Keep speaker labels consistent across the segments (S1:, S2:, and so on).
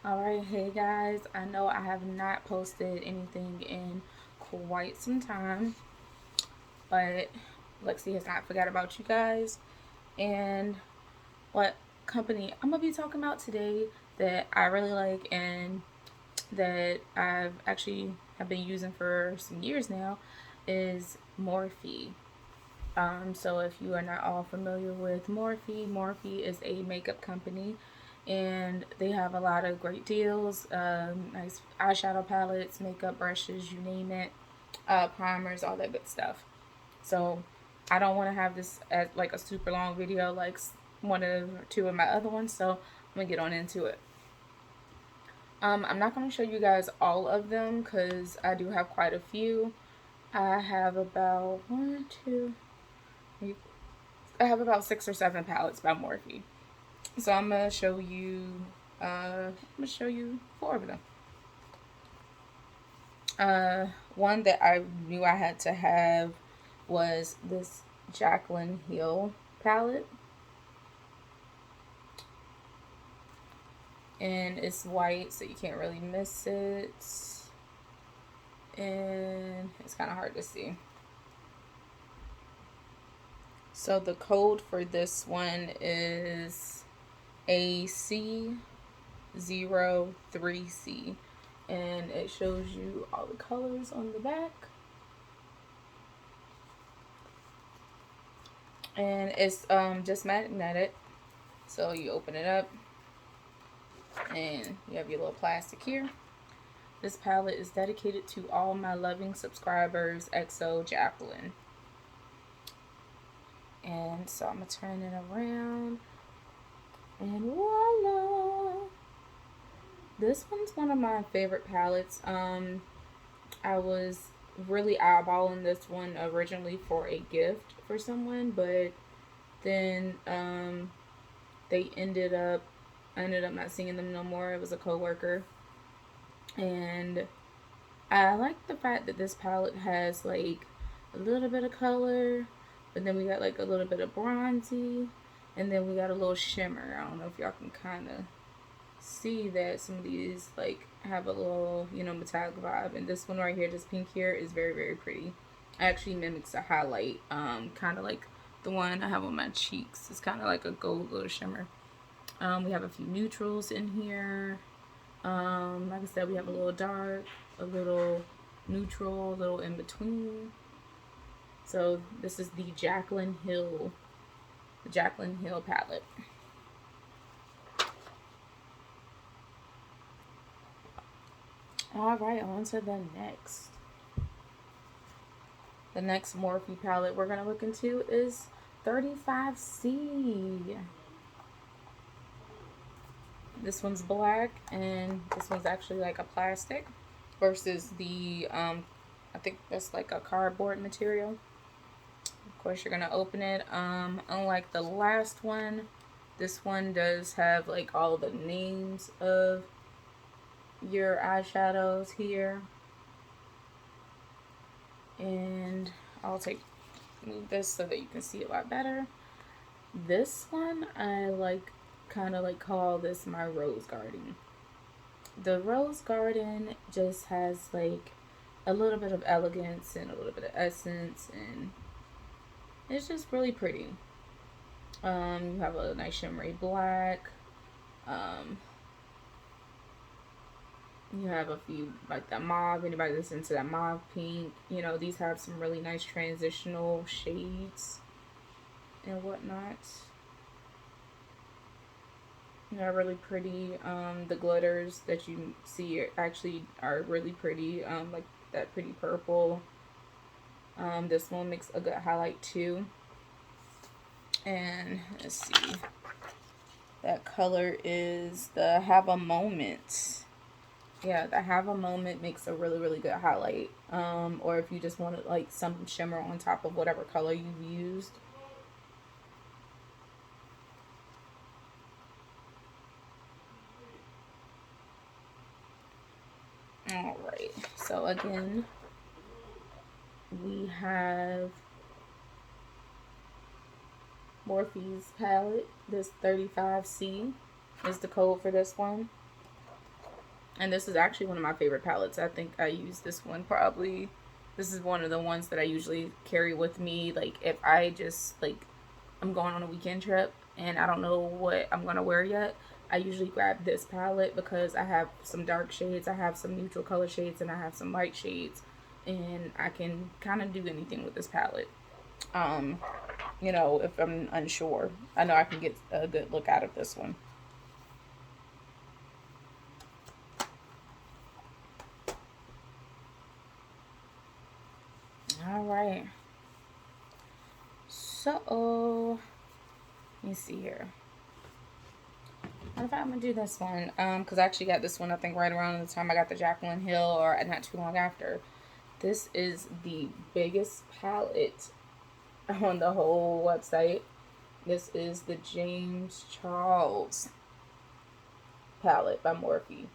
S1: Alright, hey guys, I know I have not posted anything in quite some time, but Lexi has not forgot about you guys and what company I'm gonna be talking about today that I really like and that I've actually have been using for some years now is Morphe. So if you are not all familiar with Morphe, Morphe is a makeup company and they have a lot of great deals, nice eyeshadow palettes, makeup brushes, you name it, primers, all that good stuff. So I don't want to have this as like a super long video like one of two of my other ones, so I'm gonna get on into it. I'm not going to show you guys all of them because I do have quite a few. I have about one, two, three, I have about 6 or 7 palettes by Morphe. So I'm gonna show you. I'm gonna show you 4 of them. One that I knew I had to have was this Jaclyn Hill palette, and it's white, so you can't really miss it, and it's kind of hard to see. So the code for this one is AC03C, and it shows you all the colors on the back. And it's just magnetic, so you open it up and you have your little plastic here. This palette is dedicated to all my loving subscribers, XO Jacqueline. And so I'm gonna turn it around, and voila! This one's one of my favorite palettes. I was really eyeballing this one originally for a gift for someone, but then they I ended up not seeing them no more. It was a coworker, and I like the fact that this palette has like a little bit of color, but then we got like a little bit of bronzy, and then we got a little shimmer. I don't know if y'all can kind of see that some of these like have a little, metallic vibe, and this one right here, this pink here, is very very pretty. It actually mimics a highlight, kind of like the one I have on my cheeks. It's kind of like a gold little shimmer. We have a few neutrals in here. Like I said, we have a little dark, a little neutral, a little in between. So this is the Jaclyn Hill palette. All right, on to the next. The next Morphe palette we're gonna look into is 35C. This one's black, and this one's actually like a plastic versus the I think that's like a cardboard material. Of course, you're gonna open it. Unlike the last one, this one does have like all the names of your eyeshadows here, and I'll move this so that you can see a lot better. This one I like, kind of like call this my rose garden. The rose garden just has like a little bit of elegance and a little bit of essence, and it's just really pretty. You have a nice shimmery black. Um, you have a few like that mauve. Anybody that's into that mauve pink, these have some really nice transitional shades and whatnot. They're really pretty. The glitters that you see actually are really pretty. Like that pretty purple. This one makes a good highlight too. And let's see. That color is the Have a Moment. Yeah, the Have a Moment makes a really, really good highlight. Or if you just wanted like some shimmer on top of whatever color you've used. Alright, so again, we have Morphe's palette. This 35C is the code for this one. And this is actually one of my favorite palettes. I think I use this one probably. This is one of the ones that I usually carry with me. Like if I just like I'm going on a weekend trip and I don't know what I'm gonna wear yet, I usually grab this palette because I have some dark shades, I have some neutral color shades, and I have some light shades, and I can kind of do anything with this palette. Um, if I'm unsure, I know I can get a good look out of this one. All right. So, let me see here. What if I'm gonna do this one? Because I actually got this one I think right around the time I got the Jaclyn Hill, or not too long after. This is the biggest palette on the whole website. This is the James Charles palette by Morphe.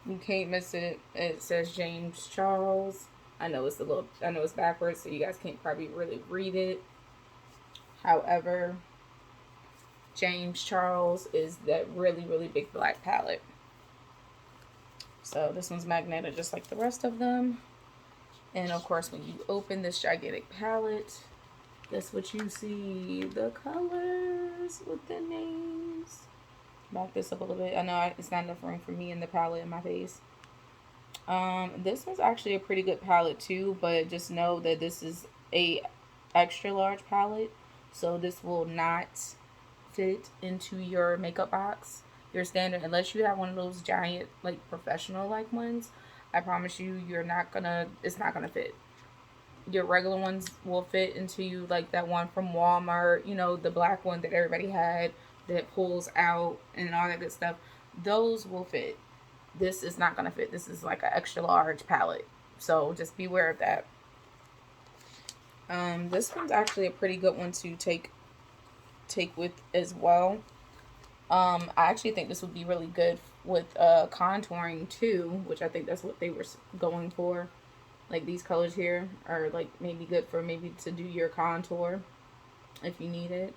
S1: You can't miss it. It says James Charles. I know it's backwards, so you guys can't probably really read it. However, James Charles is that really, really big black palette. So this one's magnetic just like the rest of them. And of course, when you open this gigantic palette, that's what you see. The colors with the names. Back this up a little bit. I know it's not enough room for me and the palette in my face. This one's actually a pretty good palette too, but just know that this is a extra large palette, so this will not fit into your makeup box, your standard, unless you have one of those giant like professional like ones. I promise you, it's not gonna fit. Your regular ones will fit into you, like that one from Walmart, the black one that everybody had that pulls out and all that good stuff. Those will fit. This is not gonna fit. This is like an extra large palette, so just be aware of that. This one's actually a pretty good one to take with as well. I actually think this would be really good with contouring too, which I think that's what they were going for. Like these colors here are like maybe good for maybe to do your contour if you need it.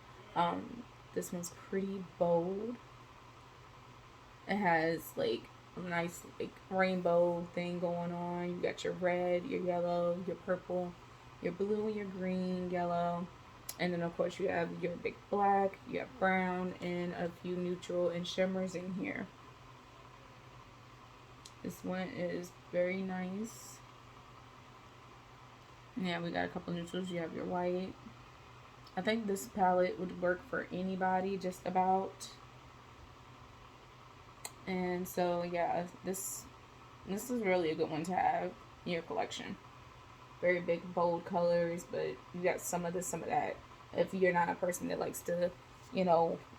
S1: This one's pretty bold. It has like a nice like rainbow thing going on. You got your red, your yellow, your purple, your blue, and your green, yellow. And then of course you have your big black, you have brown, and a few neutral and shimmers in here. This one is very nice. Yeah, we got a couple neutrals. You have your white. I think this palette would work for anybody, just about. And so yeah, this is really a good one to have in your collection. Very big, bold colors, but you got some of this, some of that. If you're not a person that likes to,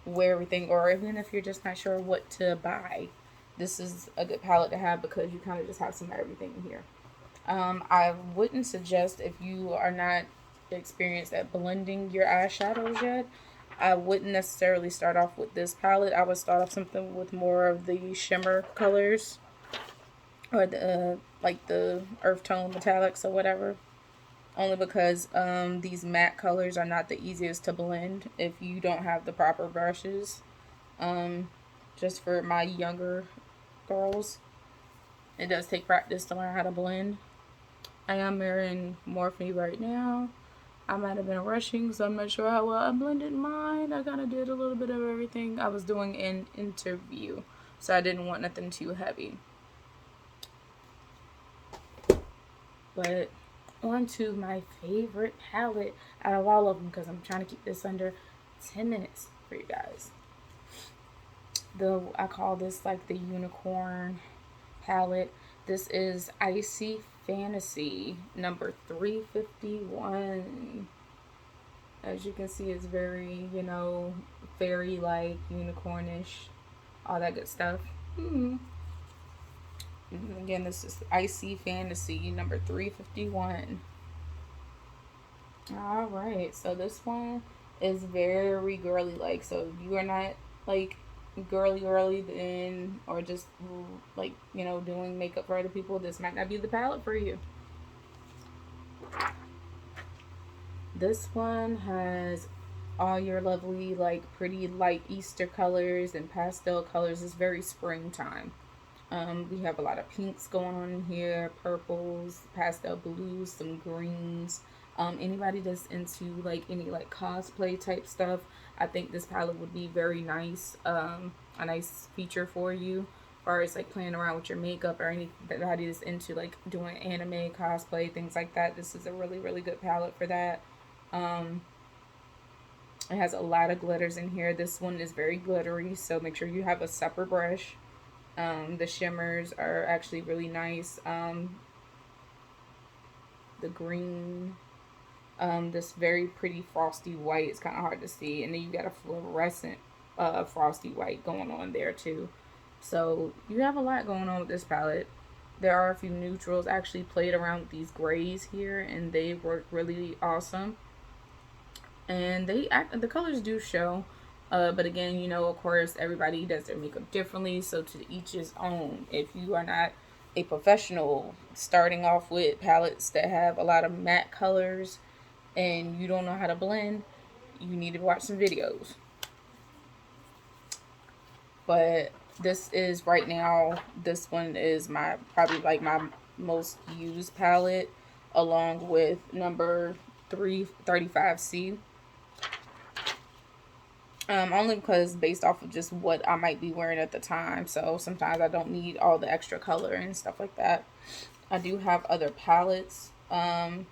S1: wear everything, or even if you're just not sure what to buy, this is a good palette to have because you kind of just have some of everything in here. I wouldn't suggest, if you are not experienced at blending your eyeshadows yet, I wouldn't necessarily start off with this palette. I would start off something with more of the shimmer colors, or the like the earth tone metallics or whatever. Only because these matte colors are not the easiest to blend if you don't have the proper brushes. Just for my younger girls, it does take practice to learn how to blend. I am wearing Morphe right now. I might have been rushing, so I'm not sure how well I blended mine. I kind of did a little bit of everything. I was doing an interview, so I didn't want nothing too heavy. But on to my favorite palette out of all of them, because I'm trying to keep this under 10 minutes for you guys. I call this like the unicorn palette. This is Icy Fantasy number 351. As you can see, it's very, fairy-like, unicornish, all that good stuff. Again, this is Icy Fantasy number 351. Alright, so this one is very girly like. So if you are not like girly then, or just like, doing makeup for other people, this might not be the palette for you. This one has all your lovely, like, pretty light Easter colors and pastel colors. It's very springtime. We have a lot of pinks going on in here, purples, pastel blues, some greens. Anybody that's into like any like cosplay type stuff, I think this palette would be very nice. A nice feature for you, as far as like playing around with your makeup, or anybody that's into like doing anime cosplay, things like that. This is a really really good palette for that. Um, it has a lot of glitters in here. This one is very glittery, so make sure you have a separate brush. The shimmers are actually really nice. The green, this very pretty frosty white. It's kind of hard to see, and then you got a fluorescent frosty white going on there too. So you have a lot going on with this palette. There are a few neutrals. I actually played around with these grays here, and they work really awesome. And the colors do show. But again, you know, of course, everybody does their makeup differently, so to each his own. If you are not a professional starting off with palettes that have a lot of matte colors and you don't know how to blend, you need to watch some videos. But this is right now, this one is my probably like my most used palette, along with number 335C. Only because based off of just what I might be wearing at the time. So sometimes I don't need all the extra color and stuff like that. I do have other palettes that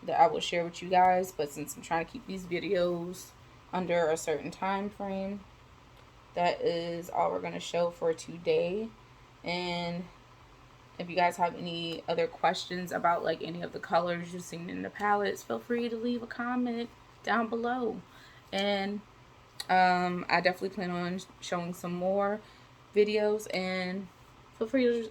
S1: I will share with you guys, but since I'm trying to keep these videos under a certain time frame, that is all we're going to show for today. And if you guys have any other questions about like any of the colors you've seen in the palettes, feel free to leave a comment down below. And I definitely plan on showing some more videos, and feel free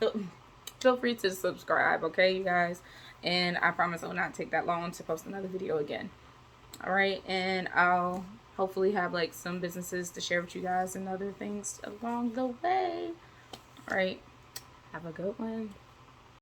S1: to subscribe, okay, you guys? And I promise I will not take that long to post another video again. All right, and I'll hopefully have like some businesses to share with you guys and other things along the way. All right, have a good one.